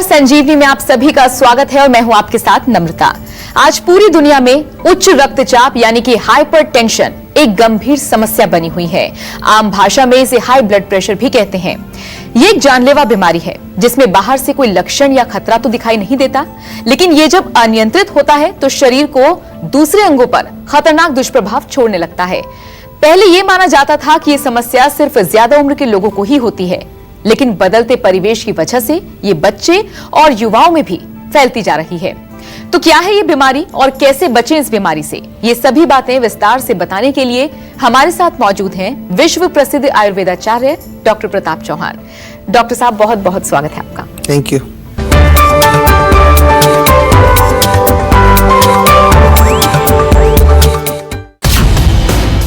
संजीवनी में आप सभी का स्वागत है और मैं हूं आपके साथ नम्रता। आज पूरी दुनिया में उच्च रक्तचाप यानी कि हाइपरटेंशन एक गंभीर समस्या बनी हुई है। आम भाषा में इसे हाई ब्लड प्रेशर भी कहते हैं। ये एक जानलेवा बीमारी है जिसमें बाहर से कोई लक्षण या खतरा तो दिखाई नहीं देता, लेकिन ये जब अनियंत्रित होता है तो शरीर को दूसरे अंगों पर खतरनाक दुष्प्रभाव छोड़ने लगता है। पहले ये माना जाता था कि ये समस्या सिर्फ ज्यादा उम्र के लोगों को ही होती है, लेकिन बदलते परिवेश की वजह से ये बच्चे और युवाओं में भी फैलती जा रही है। तो क्या है ये बीमारी और कैसे बचें इस बीमारी से, ये सभी बातें विस्तार से बताने के लिए हमारे साथ मौजूद हैं विश्व प्रसिद्ध आयुर्वेदाचार्य डॉक्टर प्रताप चौहान। डॉक्टर साहब, बहुत बहुत स्वागत है आपका। Thank you.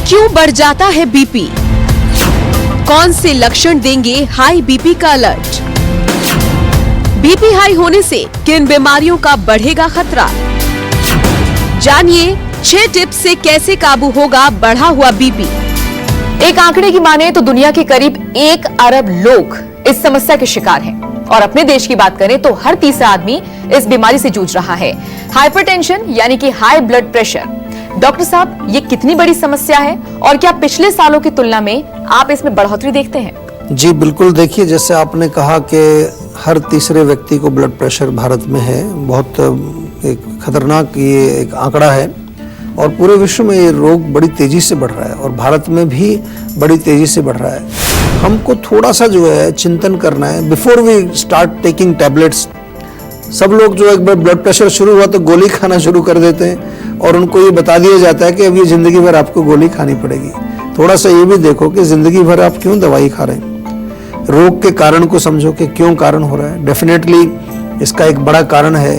क्यों बढ़ जाता है बीपी? कौन से लक्षण देंगे हाई बीपी का अलर्ट? बीपी हाई होने से किन बीमारियों का बढ़ेगा खतरा? जानिए 6 टिप्स से कैसे काबू होगा बढ़ा हुआ बीपी। एक आंकड़े की माने तो दुनिया के करीब 1 अरब लोग इस समस्या के शिकार हैं और अपने देश की बात करें तो हर तीसरा आदमी इस बीमारी से जूझ रहा है। हाइपरटेंशन यानी कि हाई ब्लड प्रेशर। डॉक्टर साहब, ये कितनी बड़ी समस्या है और क्या पिछले सालों की तुलना में आप इसमें बढ़ोतरी देखते हैं? जी बिल्कुल। देखिए, जैसे आपने कहा कि हर तीसरे व्यक्ति को ब्लड प्रेशर भारत में है। बहुत एक खतरनाक ये एक आंकड़ा है और पूरे विश्व में ये रोग बड़ी तेजी से बढ़ रहा है और भारत में भी बड़ी तेजी से बढ़ रहा है। हमको थोड़ा सा जो है चिंतन करना है before we start taking tablets. सब लोग जो एक बार ब्लड प्रेशर शुरू हुआ तो गोली खाना शुरू कर देते हैं और उनको ये बता दिया जाता है कि अब ये जिंदगी भर आपको गोली खानी पड़ेगी। थोड़ा सा ये भी देखो कि जिंदगी भर आप क्यों दवाई खा रहे हैं। रोग के कारण को समझो कि क्यों कारण हो रहा है। डेफिनेटली इसका एक बड़ा कारण है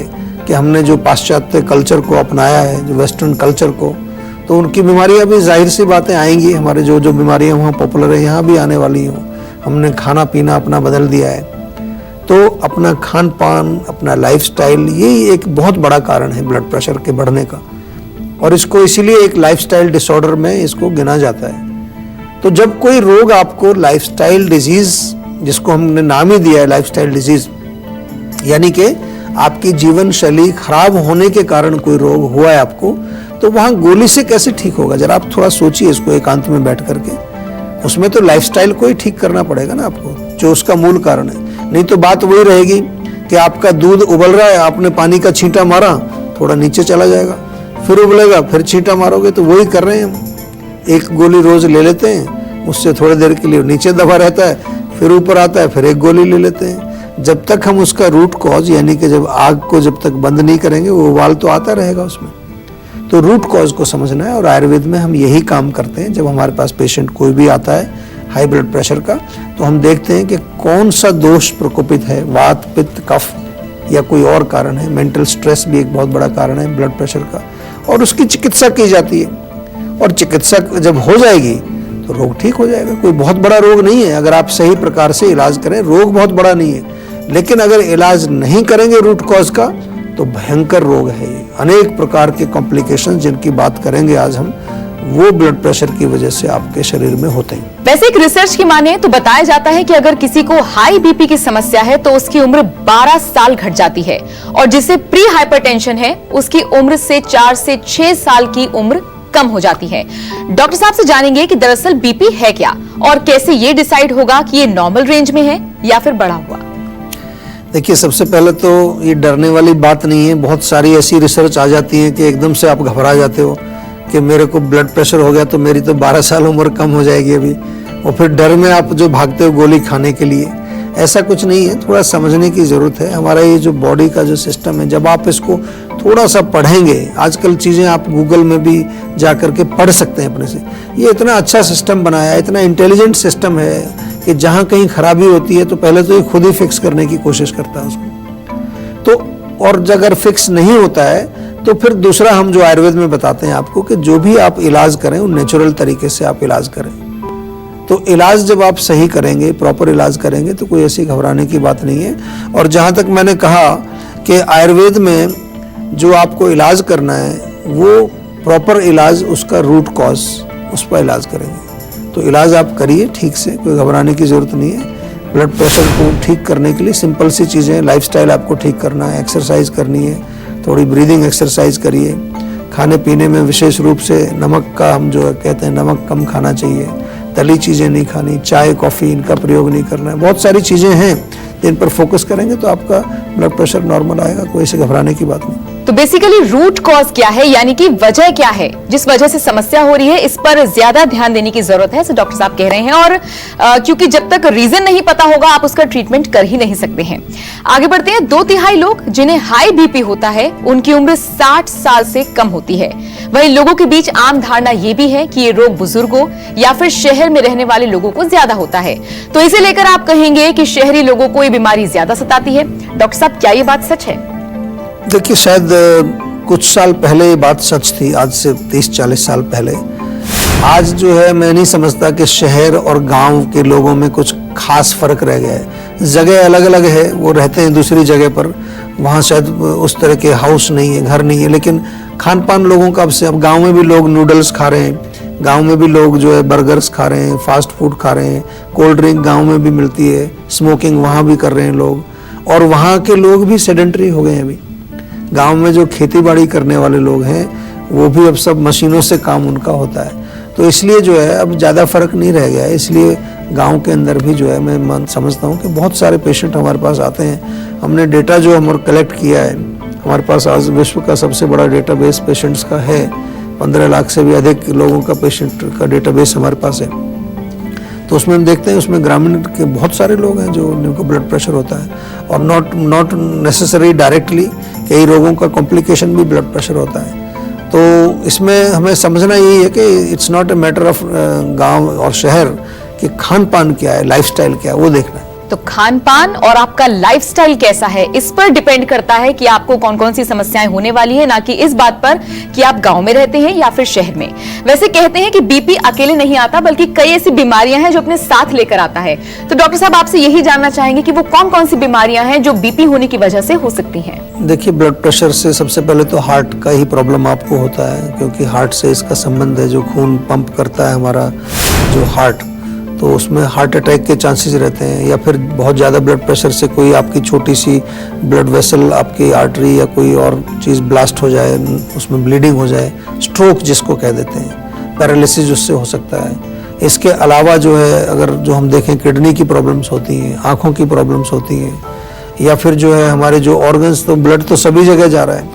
कि हमने जो पाश्चात्य कल्चर को अपनाया है, जो वेस्टर्न कल्चर को, तो उनकी बीमारियां भी जाहिर सी बातें आएंगी। हमारे जो जो बीमारियां वहाँ पॉपुलर है यहाँ भी आने वाली हों। हमने खाना पीना अपना बदल दिया है, तो अपना खान पान, अपना लाइफस्टाइल, यही एक बहुत बड़ा कारण है ब्लड प्रेशर के बढ़ने का और इसको इसीलिए एक लाइफस्टाइल डिसऑर्डर में इसको गिना जाता है। तो जब कोई रोग आपको लाइफस्टाइल डिजीज, जिसको हमने नाम ही दिया है लाइफस्टाइल डिजीज, यानी कि आपकी जीवन शैली खराब होने के कारण कोई रोग हुआ है आपको, तो वहाँ गोली से कैसे ठीक होगा? जरा आप थोड़ा सोचिए इसको एकांत में बैठ करके। उसमें तो लाइफस्टाइल को ही ठीक करना पड़ेगा ना आपको, जो उसका मूल कारण है। नहीं तो बात वही रहेगी कि आपका दूध उबल रहा है, आपने पानी का छींटा मारा, थोड़ा नीचे चला जाएगा, फिर उबलेगा, फिर छींटा मारोगे, तो वही कर रहे हैं हम। एक गोली रोज ले लेते हैं, उससे थोड़ी देर के लिए नीचे दबा रहता है, फिर ऊपर आता है, फिर एक गोली ले लेते हैं। जब तक हम उसका रूट कॉज, यानी कि जब आग को जब तक बंद नहीं करेंगे, वो उबाल तो आता रहेगा उसमें। तो रूट कॉज को समझना है और आयुर्वेद में हम यही काम करते हैं। जब हमारे पास पेशेंट कोई भी आता है हाई ब्लड प्रेशर का, तो हम देखते हैं कि कौन सा दोष प्रकोपित है, वात, पित्त, कफ या कोई और कारण है। मेंटल स्ट्रेस भी एक बहुत बड़ा कारण है ब्लड प्रेशर का, और उसकी चिकित्सा की जाती है। और चिकित्सा जब हो जाएगी तो रोग ठीक हो जाएगा। कोई बहुत बड़ा रोग नहीं है, अगर आप सही प्रकार से इलाज करें। रोग बहुत बड़ा नहीं है, लेकिन अगर इलाज नहीं करेंगे रूट कॉज का तो भयंकर रोग है ये। अनेक प्रकार के कॉम्प्लिकेशन जिनकी बात करेंगे आज हम, वो ब्लड प्रेशर की वजह से आपके शरीर में होते हैं। वैसे एक रिसर्च की माने तो बताया जाता है कि अगर किसी को हाई बीपी की समस्या है तो उसकी उम्र 12 साल घट जाती है और जिसे प्री हाइपरटेंशन है उसकी उम्र से 4 से 6 साल की उम्र कम हो जाती है। डॉक्टर साहब से जानेंगे कि दरअसल बीपी है क्या और कैसे ये डिसाइड होगा कि ये नॉर्मल रेंज में है या फिर बढ़ा हुआ। देखिए, सबसे पहले तो ये डरने वाली बात नहीं है। बहुत सारी ऐसी रिसर्च आ जाती है कि एकदम से आप घबरा जाते हो कि मेरे को ब्लड प्रेशर हो गया तो मेरी तो 12 साल उम्र कम हो जाएगी अभी, और फिर डर में आप जो भागते हो गोली खाने के लिए। ऐसा कुछ नहीं है, थोड़ा समझने की ज़रूरत है। हमारा ये जो बॉडी का जो सिस्टम है, जब आप इसको थोड़ा सा पढ़ेंगे, आजकल चीज़ें आप गूगल में भी जा कर के पढ़ सकते हैं अपने से। ये इतना अच्छा सिस्टम बनाया है, इतना इंटेलिजेंट सिस्टम है कि जहाँ कहीं खराबी होती है तो पहले तो ये खुद ही फिक्स करने की कोशिश करता है उसको। तो और अगर फिक्स नहीं होता है तो फिर दूसरा हम जो आयुर्वेद में बताते हैं आपको कि जो भी आप इलाज करें वो नेचुरल तरीके से आप इलाज करें। तो इलाज जब आप सही करेंगे, प्रॉपर इलाज करेंगे, तो कोई ऐसी घबराने की बात नहीं है। और जहाँ तक मैंने कहा कि आयुर्वेद में जो आपको इलाज करना है वो प्रॉपर इलाज, उसका रूट कॉज, उस पर इलाज करेंगे। तो इलाज आप करिए ठीक से, कोई घबराने की ज़रूरत नहीं है। ब्लड प्रेशर को ठीक करने के लिए सिंपल सी चीज़ें, लाइफस्टाइल आपको ठीक करना है, एक्सरसाइज करनी है, थोड़ी ब्रीदिंग एक्सरसाइज करिए, खाने पीने में विशेष रूप से नमक का, हम जो कहते हैं नमक कम खाना चाहिए, तली चीज़ें नहीं खानी, चाय कॉफ़ी इनका प्रयोग नहीं करना है। बहुत सारी चीज़ें हैं जिन पर फोकस करेंगे तो आपका ब्लड प्रेशर नॉर्मल आएगा, कोई से घबराने की बात नहीं। तो बेसिकली रूट कॉज क्या है, यानी कि वजह क्या है जिस वजह से समस्या हो रही है, इस पर ज्यादा ध्यान देने की जरूरत है, ऐसे डॉक्टर साहब कह रहे हैं। और क्योंकि जब तक रीजन नहीं पता होगा आप उसका ट्रीटमेंट कर ही नहीं सकते हैं। आगे बढ़ते हैं। 2/3 लोग जिन्हें हाई बीपी होता है उनकी उम्र 60 साल से कम होती है। वहीं लोगों के बीच आम धारणा यह भी है कि ये रोग बुजुर्गों या फिर शहर में रहने वाले लोगों को ज्यादा होता है। तो इसे लेकर आप कहेंगे कि शहरी लोगों को ये बीमारी ज्यादा सताती है। डॉक्टर साहब, क्या ये बात सच है? देखिए, शायद कुछ साल पहले ये बात सच थी, आज से 30-40 साल पहले। आज जो है मैं नहीं समझता कि शहर और गांव के लोगों में कुछ खास फर्क रह गया है। जगह अलग अलग है, वो रहते हैं दूसरी जगह पर, वहाँ शायद उस तरह के हाउस नहीं है, घर नहीं है, लेकिन खान पान लोगों का अब गांव में भी लोग नूडल्स खा रहे हैं, गांव में भी लोग जो है बर्गर्स खा रहे हैं, फास्ट फूड खा रहे हैं, कोल्ड ड्रिंक गांव में भी मिलती है, स्मोकिंग वहाँ भी कर रहे हैं लोग, और वहाँ के लोग भी सेडेंटरी हो गए हैं। अभी गांव में जो खेती बाड़ी करने वाले लोग हैं वो भी अब सब मशीनों से काम उनका होता है, तो इसलिए जो है अब ज़्यादा फर्क नहीं रह गया है। इसलिए गांव के अंदर भी जो है मैं समझता हूँ कि बहुत सारे पेशेंट हमारे पास आते हैं। हमने डेटा जो हमारे कलेक्ट किया है, हमारे पास आज विश्व का सबसे बड़ा डेटाबेस पेशेंट्स का है, 15 लाख से भी अधिक लोगों का पेशेंट का डेटाबेस हमारे पास है। तो उसमें हम देखते हैं उसमें ग्रामीण के बहुत सारे लोग हैं जो उनको ब्लड प्रेशर होता है, और नॉट नेसेसरी डायरेक्टली, कई रोगों का कॉम्प्लिकेशन भी ब्लड प्रेशर होता है। तो इसमें हमें समझना यही है कि it's not a matter of गांव और शहर, कि खान पान क्या है, लाइफस्टाइल क्या है, वो देखना है। तो खान पान और आपका लाइफस्टाइल कैसा है, इस पर डिपेंड करता है कि आपको कौन कौन सी समस्याएं होने वाली है, ना कि इस बात पर कि आप गांव में रहते हैं या फिर शहर में। वैसे कहते हैं कि बीपी अकेले नहीं आता, बल्कि कई ऐसी बीमारियां हैं जो अपने साथ लेकर आता है। तो डॉक्टर साहब, आपसे यही जानना चाहेंगे कि वो कौन कौन सी बीमारियां हैं जो बीपी होने की वजह से हो सकती हैं। देखिए, ब्लड प्रेशर से सबसे पहले तो हार्ट का ही प्रॉब्लम आपको होता है, क्योंकि हार्ट से इसका संबंध है। जो खून पंप करता है हमारा जो हार्ट, तो उसमें हार्ट अटैक के चांसेस रहते हैं, या फिर बहुत ज़्यादा ब्लड प्रेशर से कोई आपकी छोटी सी ब्लड वेसल, आपकी आर्टरी या कोई और चीज़ ब्लास्ट हो जाए, उसमें ब्लीडिंग हो जाए, स्ट्रोक जिसको कह देते हैं, पैरालिसिस उससे हो सकता है। इसके अलावा जो है, अगर जो हम देखें, किडनी की प्रॉब्लम्स होती हैं, आँखों की प्रॉब्लम्स होती हैं, या फिर जो है हमारे जो ऑर्गन्स, तो ब्लड तो सभी जगह जा रहा है,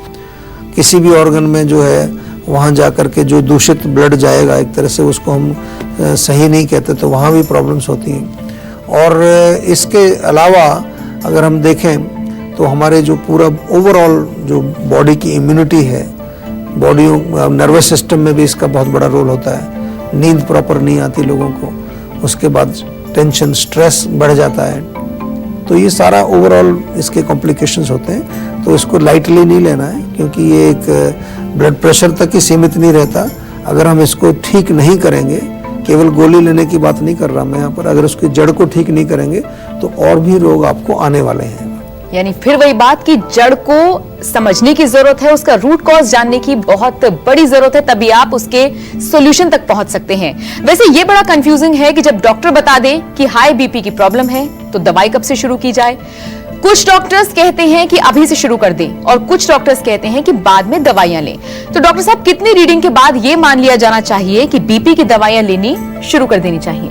किसी भी ऑर्गन में जो है वहाँ जा कर के जो दूषित ब्लड जाएगा, एक तरह से उसको हम सही नहीं कहते, तो वहाँ भी प्रॉब्लम्स होती हैं। और इसके अलावा अगर हम देखें तो हमारे जो पूरा ओवरऑल जो बॉडी की इम्यूनिटी है, बॉडी नर्वस सिस्टम में भी इसका बहुत बड़ा रोल होता है। नींद प्रॉपर नहीं आती लोगों को, उसके बाद टेंशन, स्ट्रेस बढ़ जाता है, तो ये सारा ओवरऑल इसके कॉम्प्लिकेशंस होते हैं। तो इसको लाइटली नहीं लेना है, क्योंकि ये एक ब्लड प्रेशर तक ही सीमित नहीं रहता। अगर हम इसको ठीक नहीं करेंगे, केवल गोली लेने की बात नहीं कर रहा मैं यहाँ पर, अगर उसकी जड़ को ठीक नहीं करेंगे तो और भी रोग आपको आने वाले हैं। यानी फिर वही बात कि जड़ को समझने की जरूरत है, उसका रूट कॉज जानने की बहुत बड़ी जरूरत है, तभी आप उसके सॉल्यूशन तक पहुंच सकते हैं। वैसे ये बड़ा कंफ्यूजिंग है कि जब डॉक्टर बता दे कि हाई बीपी की प्रॉब्लम है तो दवाई कब से शुरू की जाए। कुछ डॉक्टर्स कहते हैं कि अभी से शुरू कर दें, और कुछ डॉक्टर्स कहते हैं कि बाद में दवाइयां लें। तो डॉक्टर साहब, कितनी रीडिंग के बाद ये मान लिया जाना चाहिए कि बीपी की दवाइयां लेनी शुरू कर देनी चाहिए?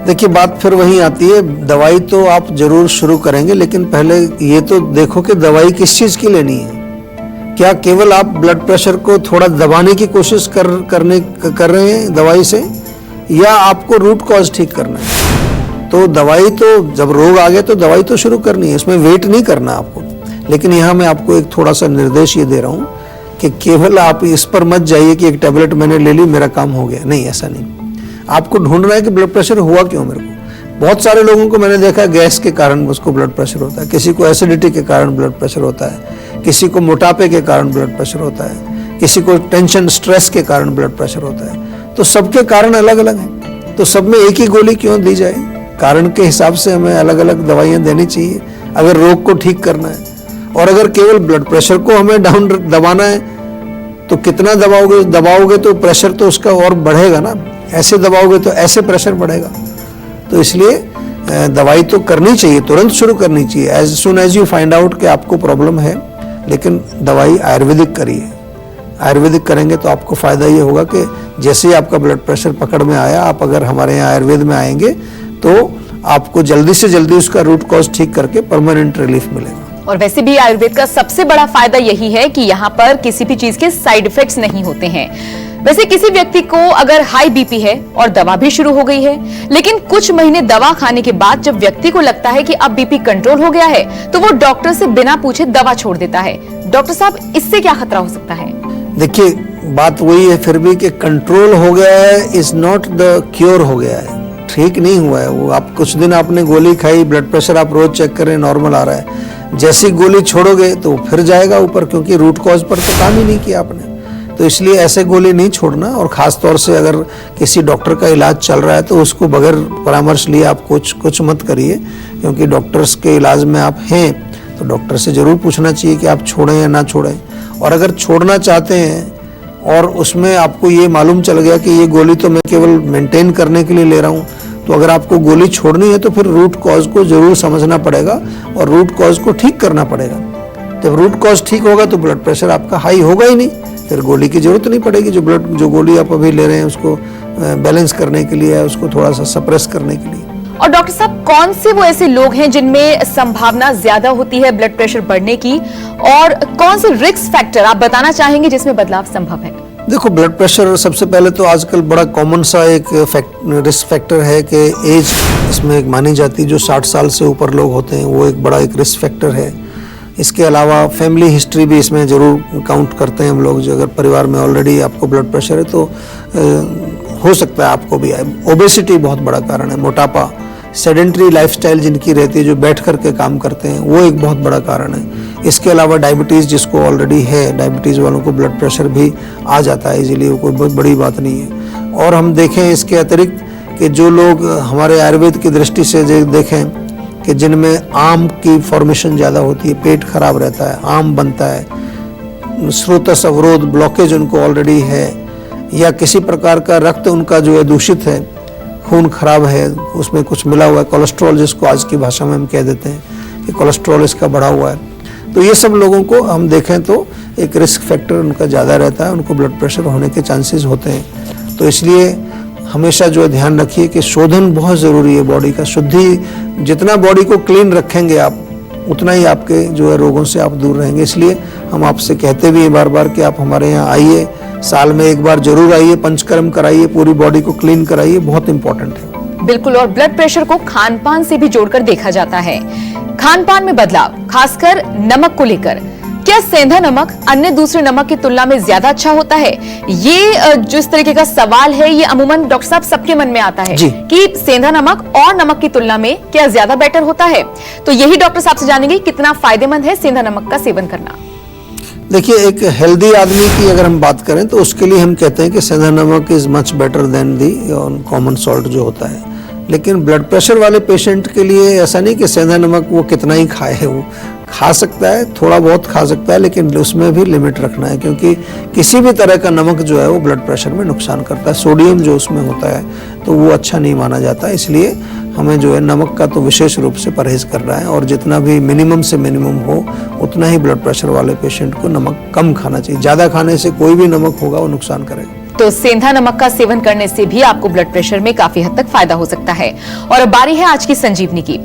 देखिए, बात फिर वही आती है, दवाई तो आप जरूर शुरू करेंगे, लेकिन पहले ये तो देखो कि दवाई किस चीज की लेनी है। क्या केवल आप ब्लड प्रेशर को थोड़ा दबाने की कोशिश कर रहे हैं दवाई से, या आपको रूट कॉज ठीक करना है? तो दवाई तो जब रोग आ गया तो दवाई तो शुरू करनी है, इसमें वेट नहीं करना आपको। लेकिन यहाँ मैं आपको एक थोड़ा सा निर्देश ये दे रहा हूँ कि केवल आप इस पर मत जाइए कि एक टैबलेट मैंने ले ली, मेरा काम हो गया। नहीं, ऐसा नहीं। आपको ढूंढना है कि ब्लड प्रेशर हुआ क्यों मेरे को। बहुत सारे लोगों को मैंने देखा गैस के कारण उसको ब्लड प्रेशर होता है, किसी को एसिडिटी के कारण ब्लड प्रेशर होता है, किसी को मोटापे के कारण ब्लड प्रेशर होता है, किसी को टेंशन, स्ट्रेस के कारण ब्लड प्रेशर होता है। तो सबके कारण अलग अलग हैं, तो सब में एक ही गोली क्यों दी जाए? कारण के हिसाब से हमें अलग अलग दवाइयाँ देनी चाहिए अगर रोग को ठीक करना है। और अगर केवल ब्लड प्रेशर को हमें डाउन दबाना है तो कितना दबाओगे तो प्रेशर तो उसका और बढ़ेगा ना, ऐसे दबाओगे तो ऐसे प्रेशर बढ़ेगा। तो इसलिए दवाई तो करनी चाहिए, तुरंत शुरू करनी चाहिए, as soon as you find out कि आपको प्रॉब्लम है, लेकिन दवाई आयुर्वेदिक करिए। आयुर्वेदिक करेंगे तो आपको फ़ायदा ये होगा कि जैसे ही आपका ब्लड प्रेशर पकड़ में आया, आप अगर हमारे यहाँ आयुर्वेद में आएंगे तो आपको जल्दी से जल्दी उसका रूट कॉज ठीक करके परमानेंट रिलीफ मिलेगा। और वैसे भी आयुर्वेद का सबसे बड़ा फायदा यही है कि यहाँ पर किसी भी चीज के साइड इफेक्ट्स नहीं होते हैं। वैसे किसी व्यक्ति को अगर हाई बीपी है और दवा भी शुरू हो गई है, लेकिन कुछ महीने दवा खाने के बाद जब व्यक्ति को लगता है कि अब बीपी कंट्रोल हो गया है, तो वो डॉक्टर से बिना पूछे दवा छोड़ देता है। डॉक्टर साहब, इससे क्या खतरा हो सकता है? देखिए, बात वही है फिर भी कि कंट्रोल हो गया है इज नॉट द क्योर हो गया है, ठीक नहीं हुआ है वो। आप कुछ दिन आपने गोली खाई, ब्लड प्रेशर आप रोज चेक करें नॉर्मल आ रहा है, जैसी गोली छोड़ोगे तो फिर जाएगा ऊपर, क्योंकि रूट कॉज पर तो काम ही नहीं किया आपने। तो इसलिए ऐसे गोली नहीं छोड़ना, और खास तौर से अगर किसी डॉक्टर का इलाज चल रहा है तो उसको बगैर परामर्श लिए आप कुछ मत करिए, क्योंकि डॉक्टर्स के इलाज में आप हैं तो डॉक्टर से जरूर पूछना चाहिए कि आप छोड़ें या ना छोड़ें। और अगर छोड़ना चाहते हैं और उसमें आपको ये मालूम चल गया कि ये गोली तो मैं केवल मेंटेन करने के लिए ले रहा हूँ, तो अगर आपको गोली छोड़नी है तो फिर रूट कॉज को जरूर समझना पड़ेगा और रूट कॉज को ठीक करना पड़ेगा। जब रूट कॉज ठीक होगा तो ब्लड प्रेशर आपका हाई होगा ही नहीं, फिर गोली की जरूरत नहीं पड़ेगी। जो गोली आप अभी ले रहे हैं उसको बैलेंस करने के लिए, उसको थोड़ा सा सप्रेस करने के लिए। और डॉक्टर साहब, कौन से वो ऐसे लोग हैं जिनमें संभावना ज्यादा होती है ब्लड प्रेशर बढ़ने की, और कौन से रिस्क फैक्टर आप बताना चाहेंगे जिसमें बदलाव संभव है? देखो, ब्लड प्रेशर सबसे पहले तो आजकल बड़ा कॉमन सा एक रिस्क फैक्टर है कि एज इसमें एक मानी जाती है। जो 60 साल से ऊपर लोग होते हैं वो एक बड़ा एक रिस्क फैक्टर है। इसके अलावा फैमिली हिस्ट्री भी इसमें ज़रूर काउंट करते हैं हम लोग। जो अगर परिवार में ऑलरेडी आपको ब्लड प्रेशर है तो हो सकता है आपको भी आए। ओबेसिटी बहुत बड़ा कारण है, मोटापा, सेडेंटरी लाइफस्टाइल जिनकी रहती है, जो बैठ करके काम करते हैं, वो एक बहुत बड़ा कारण है। इसके अलावा डायबिटीज़ जिसको ऑलरेडी है, डायबिटीज़ वालों को ब्लड प्रेशर भी आ जाता है इजीली, वो कोई बहुत बड़ी बात नहीं है। और हम देखें इसके अतिरिक्त कि जो लोग हमारे आयुर्वेद की दृष्टि से देखें कि जिनमें आम की फॉर्मेशन ज़्यादा होती है, पेट खराब रहता है, आम बनता है, स्रोतस अवरोध ब्लॉकेज उनको ऑलरेडी है, या किसी प्रकार का रक्त उनका जो है दूषित है, खून खराब है, उसमें कुछ मिला हुआ है, कोलेस्ट्रॉल जिसको आज की भाषा में हम कह देते हैं कि कोलेस्ट्रॉल इसका बढ़ा हुआ है, तो ये सब लोगों को हम देखें तो एक रिस्क फैक्टर उनका ज़्यादा रहता है, उनको ब्लड प्रेशर होने के चांसेस होते हैं। तो इसलिए हमेशा जो है ध्यान रखिए कि शोधन बहुत ज़रूरी है, बॉडी का शुद्धि। जितना बॉडी को क्लीन रखेंगे आप, उतना ही आपके जो है रोगों से आप दूर रहेंगे। इसलिए हम आपसे कहते भी हैं बार बार कि आप हमारे यहाँ आइए, साल में एक बार जरूर आइए, पंचकर्म कराइए, पूरी बॉडी को क्लीन कराइए, बहुत इंपॉर्टेंट है। बिल्कुल। और ब्लड प्रेशर को खान पान से भी जोड़कर देखा जाता है। खान पान में बदलाव, खासकर नमक को लेकर, क्या सेंधा नमक अन्य दूसरे नमक की तुलना में ज्यादा अच्छा होता है? ये जो इस तरीके का सवाल है, ये अमूमन डॉक्टर साहब सबके मन में आता है कि सेंधा नमक और नमक की तुलना में क्या ज्यादा बेटर होता है? तो यही डॉक्टर साहब से जानेंगे कितना फायदेमंद है सेंधा नमक का सेवन करना। देखिए, एक हेल्दी आदमी की अगर हम बात करें तो उसके लिए हम कहते हैं कि सेंधा नमक is much better than the common salt जो होता है। लेकिन ब्लड प्रेशर वाले पेशेंट के लिए ऐसा नहीं कि सेंधा नमक वो कितना ही खाए, वो खा सकता है, थोड़ा बहुत खा सकता है, लेकिन उसमें भी लिमिट रखना है, क्योंकि किसी भी तरह का नमक जो है वो ब्लड प्रेशर में नुकसान करता है। सोडियम जो उसमें होता है तो वो अच्छा नहीं माना जाता, इसलिए हमें जो है नमक का तो विशेष रूप से परहेज करना है, और जितना भी मिनिमम से मिनिमम हो उतना ही ब्लड प्रेशर वाले पेशेंट को नमक कम खाना चाहिए। ज़्यादा खाने से कोई भी नमक होगा वो नुकसान करेगा। तो सेंधा नमक का सेवन करने से भी आपको ब्लड प्रेशर में काफी हद तक फायदा हो सकता है। और अब बारी है आज की संजीवनी की।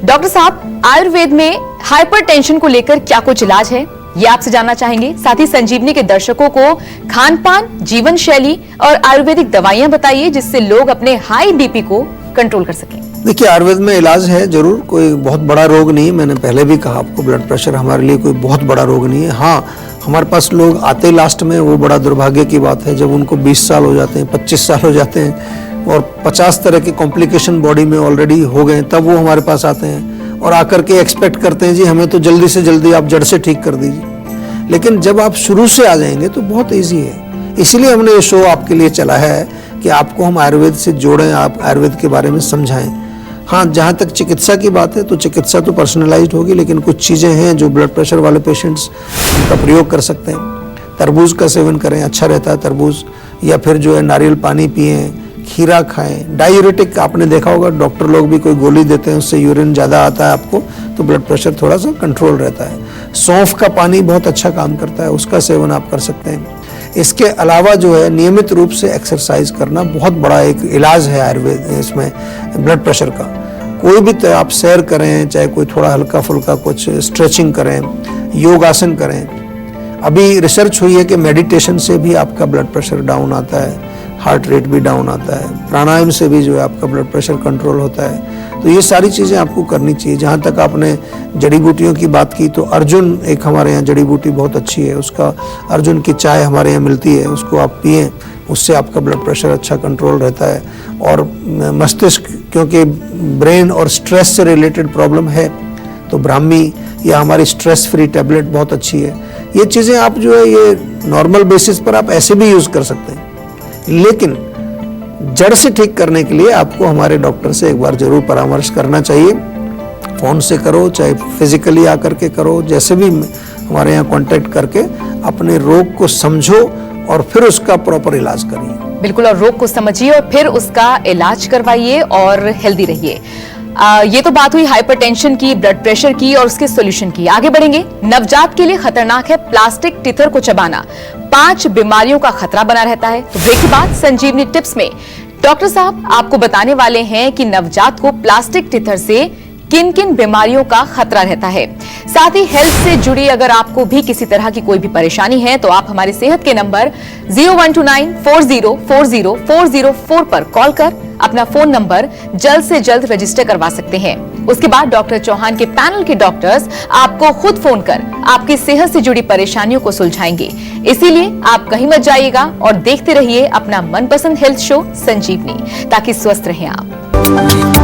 डॉक्टर साहब, आयुर्वेद में हाइपरटेंशन को लेकर क्या कुछ इलाज है, ये आपसे जानना चाहेंगे। साथ ही संजीवनी के दर्शकों को खान पान, जीवन शैली और आयुर्वेदिक दवाइयां बताइए जिससे लोग अपने हाई बीपी को कंट्रोल कर सकें। देखिए, आयुर्वेद में इलाज है जरूर, कोई बहुत बड़ा रोग नहीं है। मैंने पहले भी कहा आपको, ब्लड प्रेशर हमारे लिए कोई बहुत बड़ा रोग नहीं है। हाँ, हमारे पास लोग आते लास्ट में, वो बड़ा दुर्भाग्य की बात है, जब उनको 20 साल हो जाते हैं, 25 साल हो जाते हैं और 50 तरह के कॉम्प्लिकेशन बॉडी में ऑलरेडी हो गए, तब वो हमारे पास आते हैं और आकर के एक्सपेक्ट करते हैं जी हमें तो जल्दी से जल्दी आप जड़ से ठीक कर दीजिए। लेकिन जब आप शुरू से आ जाएंगे तो बहुत ईजी है। इसीलिए हमने ये शो आपके लिए चला है कि आपको हम आयुर्वेद से जोड़ें, आप आयुर्वेद के बारे में समझाएं। हाँ, जहाँ तक चिकित्सा की बात है तो चिकित्सा तो पर्सनलाइज्ड होगी, लेकिन कुछ चीज़ें हैं जो ब्लड प्रेशर वाले पेशेंट्स उनका प्रयोग कर सकते हैं। तरबूज का सेवन करें, अच्छा रहता है तरबूज, या फिर जो है नारियल पानी पिएं, खीरा खाएं। डायूरेटिक आपने देखा होगा, डॉक्टर लोग भी कोई गोली देते हैं, उससे यूरिन ज़्यादा आता है आपको, तो ब्लड प्रेशर थोड़ा सा कंट्रोल रहता है। सौंफ का पानी बहुत अच्छा काम करता है, उसका सेवन आप कर सकते हैं। इसके अलावा जो है नियमित रूप से एक्सरसाइज करना बहुत बड़ा एक इलाज है आयुर्वेद इसमें ब्लड प्रेशर का। कोई भी आप सैर करें, चाहे कोई थोड़ा हल्का फुल्का कुछ स्ट्रेचिंग करें, योगासन करें। अभी रिसर्च हुई है कि मेडिटेशन से भी आपका ब्लड प्रेशर डाउन आता है, हार्ट रेट भी डाउन आता है। प्राणायाम से भी जो है आपका ब्लड प्रेशर कंट्रोल होता है। तो ये सारी चीज़ें आपको करनी चाहिए। जहाँ तक आपने जड़ी बूटियों की बात की, तो अर्जुन एक हमारे यहाँ जड़ी बूटी बहुत अच्छी है, उसका अर्जुन की चाय हमारे यहाँ मिलती है, उसको आप पिएं, उससे आपका ब्लड प्रेशर अच्छा कंट्रोल रहता है। और मस्तिष्क, क्योंकि ब्रेन और स्ट्रेस से रिलेटेड प्रॉब्लम है, तो ब्राह्मी या हमारी स्ट्रेस फ्री टैबलेट बहुत अच्छी है। ये चीज़ें आप जो है ये नॉर्मल बेसिस पर आप ऐसे भी यूज़ कर सकते हैं, लेकिन जड़ से ठीक करने के लिए आपको हमारे डॉक्टर से एक बार जरूर परामर्श करना चाहिए। फ़ोन से करो, चाहे फिजिकली आकर के करो, जैसे भी हमारे यहाँ कांटेक्ट करके अपने रोग को समझो और फिर उसका प्रॉपर इलाज करिए। बिल्कुल, और रोग को समझिए और फिर उसका इलाज करवाइए और हेल्दी रहिए। ये तो बात हुई हाइपरटेंशन की, ब्लड प्रेशर की और उसके सॉल्यूशन की। आगे बढ़ेंगे। नवजात के लिए खतरनाक है प्लास्टिक टीथर को चबाना, 5 बीमारियों का खतरा बना रहता है। तो ब्रेक के बाद संजीवनी टिप्स में डॉक्टर साहब आपको बताने वाले हैं कि नवजात को प्लास्टिक टीथर से किन किन बीमारियों का खतरा रहता है। साथ ही हेल्थ से जुड़ी अगर आपको भी किसी तरह की कोई भी परेशानी है तो आप हमारे सेहत के नंबर 0129404004 पर कॉल कर अपना फोन नंबर जल्द से जल्द रजिस्टर करवा सकते हैं। उसके बाद डॉक्टर चौहान के पैनल के डॉक्टर्स आपको खुद फोन कर आपकी सेहत से जुड़ी परेशानियों को सुलझाएंगे। इसीलिए आप कहीं मत जाइएगा और देखते रहिए अपना मनपसंद हेल्थ शो संजीवनी, ताकि स्वस्थ रहें आप।